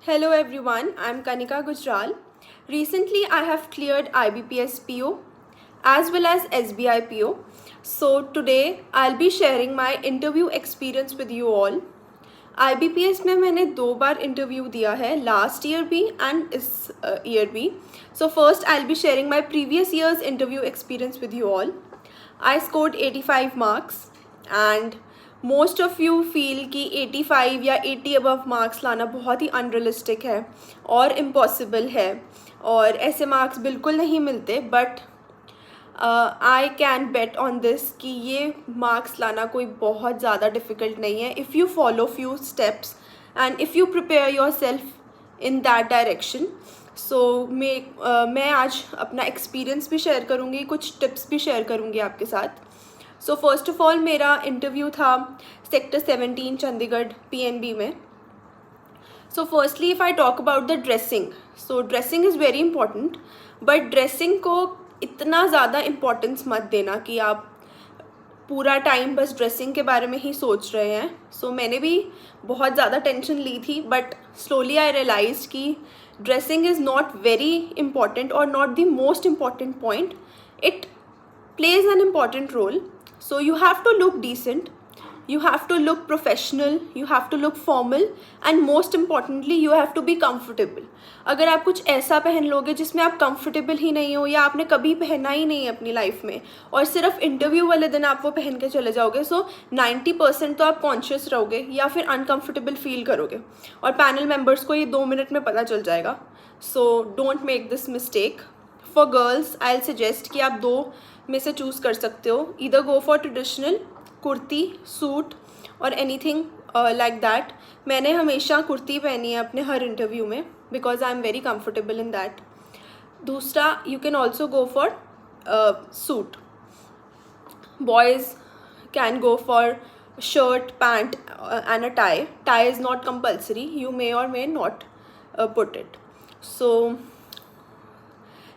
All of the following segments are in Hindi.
Hello everyone, I'm Kanika Gujral. Recently I have cleared IBPS PO as well as SBI PO. So today I'll be sharing my interview experience with you all. IBPS में मैंने 2 बार इंटरव्यू दिया है, लास्ट ईयर भी एंड इस ईयर भी. So first I'll be sharing my previous year's interview experience with you all. I scored 85 marks and most of you feel कि 85 या 80 अबव मार्क्स लाना बहुत ही अनरियलिस्टिक है और इम्पॉसिबल है और ऐसे मार्क्स बिल्कुल नहीं मिलते. But I can bet on this कि ये मार्क्स लाना कोई बहुत ज़्यादा डिफ़िकल्ट नहीं है if you follow few steps and if you prepare yourself in that direction. So मैं आज अपना एक्सपीरियंस भी शेयर करूँगी, कुछ टिप्स भी शेयर करूँगी आपके साथ. सो फर्स्ट ऑफ ऑल मेरा इंटरव्यू था सेक्टर 17 चंडीगढ़ PNB में. So firstly if I talk about the dressing, so dressing is very important. But dressing को इतना ज़्यादा इम्पोर्टेंस मत देना कि आप पूरा टाइम बस ड्रेसिंग के बारे में ही सोच रहे हैं. सो मैंने भी बहुत ज़्यादा टेंशन ली थी, बट स्लोली आई रियलाइज कि dressing is not very important और not the most important point. It plays an important role. So you have to look decent, you have to look professional, you have to look formal and most importantly you have to be comfortable. अगर आप कुछ ऐसा पहन लोगे जिसमें आप कंफर्टेबल ही नहीं हो या आपने कभी पहना ही नहीं है अपनी लाइफ में और सिर्फ इंटरव्यू वाले दिन आप वो पहन के चले जाओगे, सो 90% तो आप कॉन्शियस रहोगे या फिर अनकंफर्टेबल फील करोगे और पैनल मेम्बर्स को ये 2 मिनट में पता चल जाएगा. So don't make this mistake. For girls I will suggest कि आप 2 में से चूज़ कर सकते हो. Either go for traditional kurti, suit और एनीथिंग लाइक दैट. मैंने हमेशा कुर्ती पहनी है अपने हर इंटरव्यू में because I am very comfortable in that. दूसरा, you can also go for suit. Boys can go for shirt, pant and a tie. Tie is not compulsory. You may or may not put it. So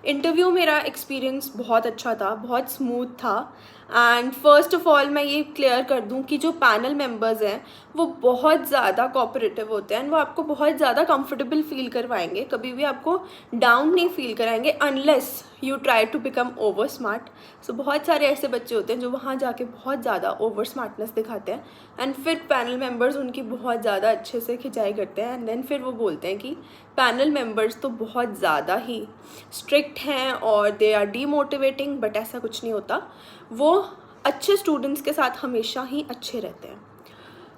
interview मेरा एक्सपीरियंस बहुत अच्छा था, बहुत स्मूथ था. एंड फर्स्ट ऑफ ऑल मैं ये क्लियर कर दूं कि जो पैनल मेंबर्स हैं वो बहुत ज़्यादा कोऑपरेटिव होते हैं एंड वो आपको बहुत ज़्यादा कंफर्टेबल फील करवाएंगे, कभी भी आपको डाउन नहीं फील कराएंगे unless you try to become over smart. So बहुत सारे ऐसे बच्चे होते हैं जो वहाँ जाके बहुत ज़्यादा ओवर स्मार्टनेस दिखाते हैं एंड फिर पैनल मेंबर्स उनकी बहुत ज़्यादा अच्छे से खिंचाई करते हैं एंड देन फिर वो बोलते हैं कि पैनल मेंबर्स तो बहुत ज़्यादा ही स्ट्रिक्ट हैं और दे आर डीमोटिवेटिंग. बट ऐसा कुछ नहीं होता, वो अच्छे स्टूडेंट्स के साथ हमेशा ही अच्छे रहते हैं.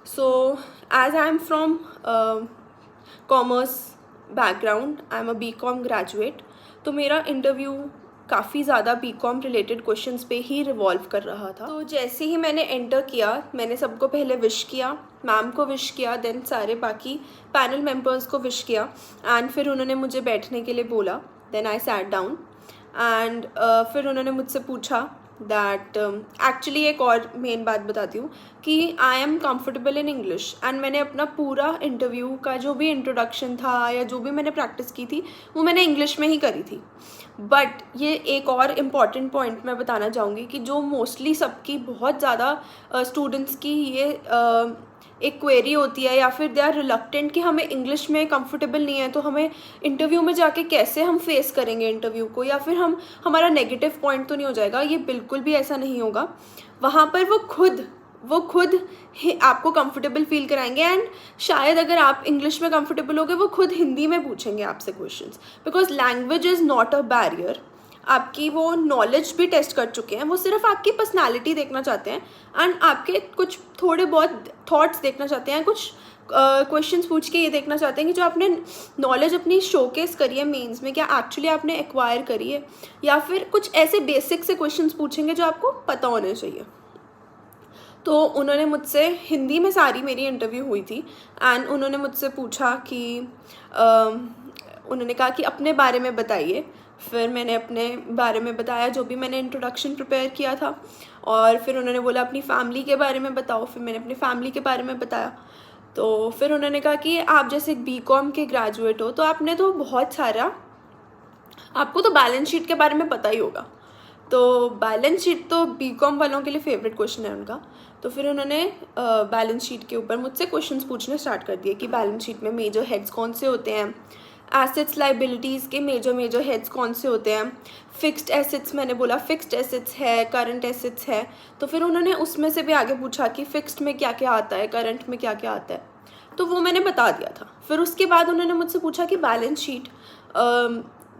So as I am from commerce background, I am a BCom graduate, तो मेरा इंटरव्यू काफ़ी ज़्यादा BCom रिलेटेड क्वेश्चंस पे ही रिवॉल्व कर रहा था. तो जैसे ही मैंने एंटर किया, मैंने सबको पहले विश किया, मैम को विश किया, देन सारे बाकी पैनल मेंबर्स को विश किया एंड फिर उन्होंने मुझे बैठने के लिए बोला. Then I sat down and फिर उन्होंने मुझसे पूछा दैट एक्चुअली एक और मेन बात बताती हूँ कि I am comfortable in English and मैंने अपना पूरा इंटरव्यू का जो भी इंट्रोडक्शन था या जो भी मैंने प्रैक्टिस की थी वो मैंने इंग्लिश में ही करी थी. बट ये एक और इम्पॉर्टेंट पॉइंट मैं बताना चाहूँगी कि जो मोस्टली सबकी बहुत ज़्यादा स्टूडेंट्स की ये एक क्वेरी होती है या फिर दे आर रिलक्टेंट कि हमें इंग्लिश में कंफर्टेबल नहीं है तो हमें इंटरव्यू में जाके कैसे हम फेस करेंगे इंटरव्यू को, या फिर हमारा नेगेटिव पॉइंट तो नहीं हो जाएगा. ये बिल्कुल भी ऐसा नहीं होगा. वहाँ पर वो खुद ही आपको कंफर्टेबल फील कराएंगे एंड शायद अगर आप इंग्लिश में कंफर्टेबल होगे वो खुद हिंदी में पूछेंगे आपसे questions because language is not a barrier. आपकी वो नॉलेज भी टेस्ट कर चुके हैं, वो सिर्फ आपकी पर्सनालिटी देखना चाहते हैं एंड आपके कुछ थोड़े बहुत थॉट्स देखना चाहते हैं, कुछ क्वेश्चंस पूछ के ये देखना चाहते हैं कि जो आपने नॉलेज अपनी शोकेस करी है मेंस में क्या एक्चुअली आपने एक्वायर करी है, या फिर कुछ ऐसे बेसिक से क्वेश्चंस पूछेंगे जो आपको पता होने चाहिए. तो उन्होंने मुझसे हिंदी में सारी मेरी इंटरव्यू हुई थी एंड उन्होंने मुझसे पूछा कि उन्होंने कहा कि अपने बारे में बताइए. फिर मैंने अपने बारे में बताया जो भी मैंने इंट्रोडक्शन प्रिपेयर किया था और फिर उन्होंने बोला अपनी फैमिली के बारे में बताओ. फिर मैंने अपनी फैमिली के बारे में बताया. तो फिर उन्होंने कहा कि आप जैसे BCom के ग्रेजुएट हो तो आपने तो बहुत सारा, आपको तो बैलेंस शीट के बारे में पता ही होगा. तो बैलेंस शीट तो बीकॉम वालों के लिए फेवरेट क्वेश्चन है उनका। तो फिर उन्होंने बैलेंस शीट के ऊपर मुझसे क्वेश्चंस पूछने स्टार्ट कर दिए कि बैलेंस शीट में मेजर हेड्स कौन से होते हैं, एसेट्स लाइबिलिटीज़ के मेजर हेड्स कौन से होते हैं, फिक्स्ड एसेट्स, मैंने बोला फिक्स्ड एसेट्स है, करंट एसेट्स है। तो फिर उन्होंने उसमें से भी आगे पूछा कि फिक्स्ड में क्या क्या आता है, करंट में क्या क्या आता है, तो वो मैंने बता दिया था। फिर उसके बाद उन्होंने मुझसे पूछा कि बैलेंस शीट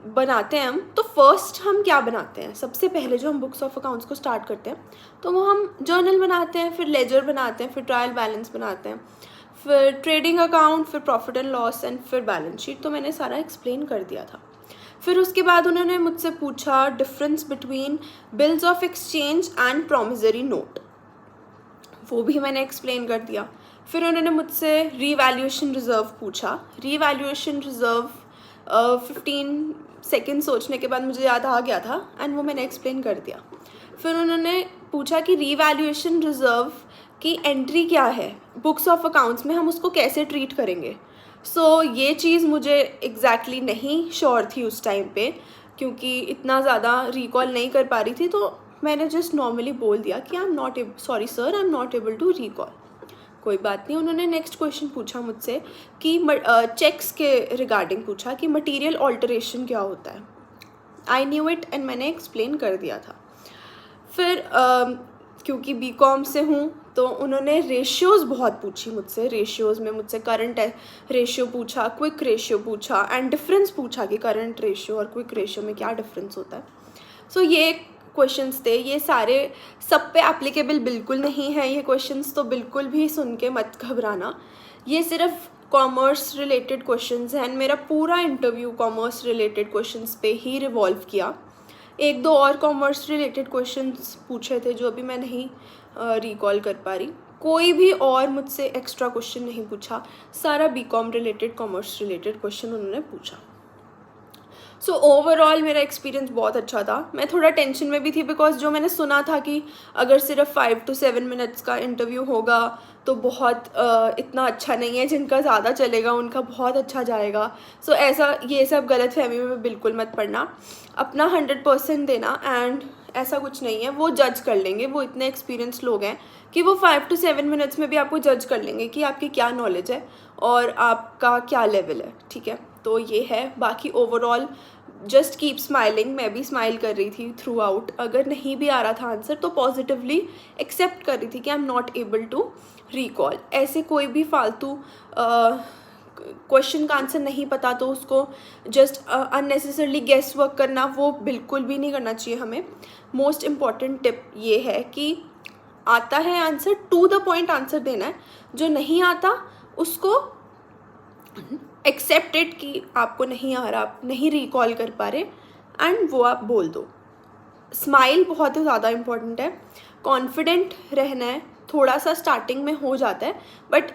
बनाते हैं हम, तो फर्स्ट हम क्या बनाते हैं, सबसे पहले जो हम बुक्स ऑफ अकाउंट्स को स्टार्ट करते हैं तो वो हम जर्नल बनाते हैं, फिर लेजर बनाते हैं, फिर ट्रायल बैलेंस बनाते हैं, फिर ट्रेडिंग अकाउंट, फिर प्रॉफिट एंड लॉस एंड फिर बैलेंस शीट। तो मैंने सारा एक्सप्लेन कर दिया था। फिर उसके बाद उन्होंने मुझसे पूछा difference between bills of exchange and promissory note, वो भी मैंने एक्सप्लेन कर दिया। फिर उन्होंने मुझसे रीवैल्यूएशन रिज़र्व पूछा। रीवैल्यूएशन रिज़र्व 15 सेकेंड सोचने के बाद मुझे याद आ गया था एंड वो मैंने एक्सप्लेन कर दिया। फिर उन्होंने पूछा कि रीवैल्यूएशन रिज़र्व की एंट्री क्या है बुक्स ऑफ अकाउंट्स में, हम उसको कैसे ट्रीट करेंगे। ये चीज़ मुझे एग्जैक्टली नहीं श्योर थी उस टाइम पे, क्योंकि इतना ज़्यादा रिकॉल नहीं कर पा रही थी। तो मैंने जस्ट नॉर्मली बोल दिया कि I am not sorry sir, I am not able to recall. कोई बात नहीं। उन्होंने नेक्स्ट क्वेश्चन पूछा मुझसे कि चेक्स के रिगार्डिंग पूछा कि मटेरियल ऑल्टरेशन क्या होता है। आई न्यू इट एंड मैंने एक्सप्लेन कर दिया था। फिर क्योंकि बीकॉम से हूँ तो उन्होंने रेशियोज़ बहुत पूछी मुझसे। रेशियोज़ में मुझसे करंट रेशियो पूछा, क्विक रेशियो पूछा एंड डिफरेंस पूछा कि करंट रेशियो और क्विक रेशियो में क्या डिफरेंस होता है। ये क्वेश्चंस थे। ये सारे सब पे एप्लीकेबल बिल्कुल नहीं है ये क्वेश्चंस, तो बिल्कुल भी सुन के मत घबराना। ये सिर्फ कॉमर्स रिलेटेड क्वेश्चंस हैं। मेरा पूरा इंटरव्यू कॉमर्स रिलेटेड क्वेश्चंस पे ही रिवॉल्व किया। एक दो और कॉमर्स रिलेटेड क्वेश्चंस पूछे थे जो अभी मैं नहीं रिकॉल कर पा रही। कोई भी और मुझसे एक्स्ट्रा क्वेश्चन नहीं पूछा, सारा BCom related commerce related question उन्होंने पूछा। ओवरऑल मेरा एक्सपीरियंस बहुत अच्छा था। मैं थोड़ा टेंशन में भी थी बिकॉज जो मैंने सुना था कि अगर सिर्फ 5 to 7 मिनट्स का इंटरव्यू होगा तो बहुत इतना अच्छा नहीं है, जिनका ज़्यादा चलेगा उनका बहुत अच्छा जाएगा। ऐसा ये सब गलतफहमी में बिल्कुल मत पड़ना, अपना 100% देना एंड ऐसा कुछ नहीं है, वो जज कर लेंगे। वो इतने एक्सपीरियंस लोग हैं कि वो 5 to 7 मिनट्स में भी आपको जज कर लेंगे कि आपकी क्या नॉलेज है और आपका क्या लेवल है। ठीक है, तो ये है। बाकी ओवरऑल जस्ट कीप स्माइलिंग। मैं भी स्माइल कर रही थी थ्रू आउट। अगर नहीं भी आ रहा था आंसर तो पॉजिटिवली एक्सेप्ट कर रही थी कि I am not able to recall. ऐसे कोई भी फालतू क्वेश्चन का आंसर नहीं पता तो उसको जस्ट अननेसेसरली गेस वर्क करना, वो बिल्कुल भी नहीं करना चाहिए हमें। मोस्ट इम्पॉर्टेंट टिप ये है कि आता है answer, to the point answer देना है। जो नहीं आता उसको एक्सेप्ट इट कि आपको नहीं आ रहा, आप नहीं रिकॉल कर पा रहे एंड वो आप बोल दो। स्माइल बहुत ज़्यादा इम्पॉर्टेंट है। कॉन्फिडेंट रहना है। थोड़ा सा स्टार्टिंग में हो जाता है बट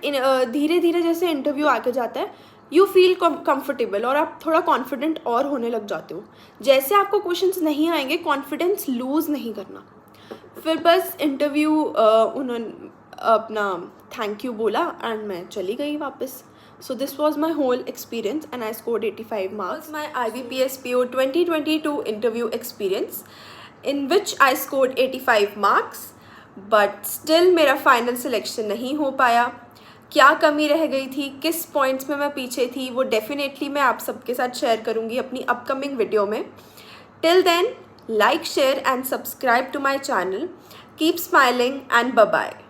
धीरे धीरे जैसे इंटरव्यू आगे जाता है यू फील कंफर्टेबल और आप थोड़ा कॉन्फिडेंट और होने लग जाते हो। जैसे आपको क्वेश्चंस नहीं आएंगे कॉन्फिडेंस लूज़ नहीं करना। फिर बस इंटरव्यू उन्होंने अपना थैंक यू बोला एंड मैं चली गई वापस। This was my whole experience and I scored 85 marks. My IBPS PO 2022 interview experience in which I scored 85 marks but still मेरा final selection नहीं हो पाया। क्या कमी रह गई थी, किस पॉइंट्स में मैं पीछे थी, वो डेफिनेटली मैं आप सबके साथ शेयर करूँगी अपनी अपकमिंग वीडियो में। Till then, like, share and subscribe to my channel. Keep smiling and bye-bye.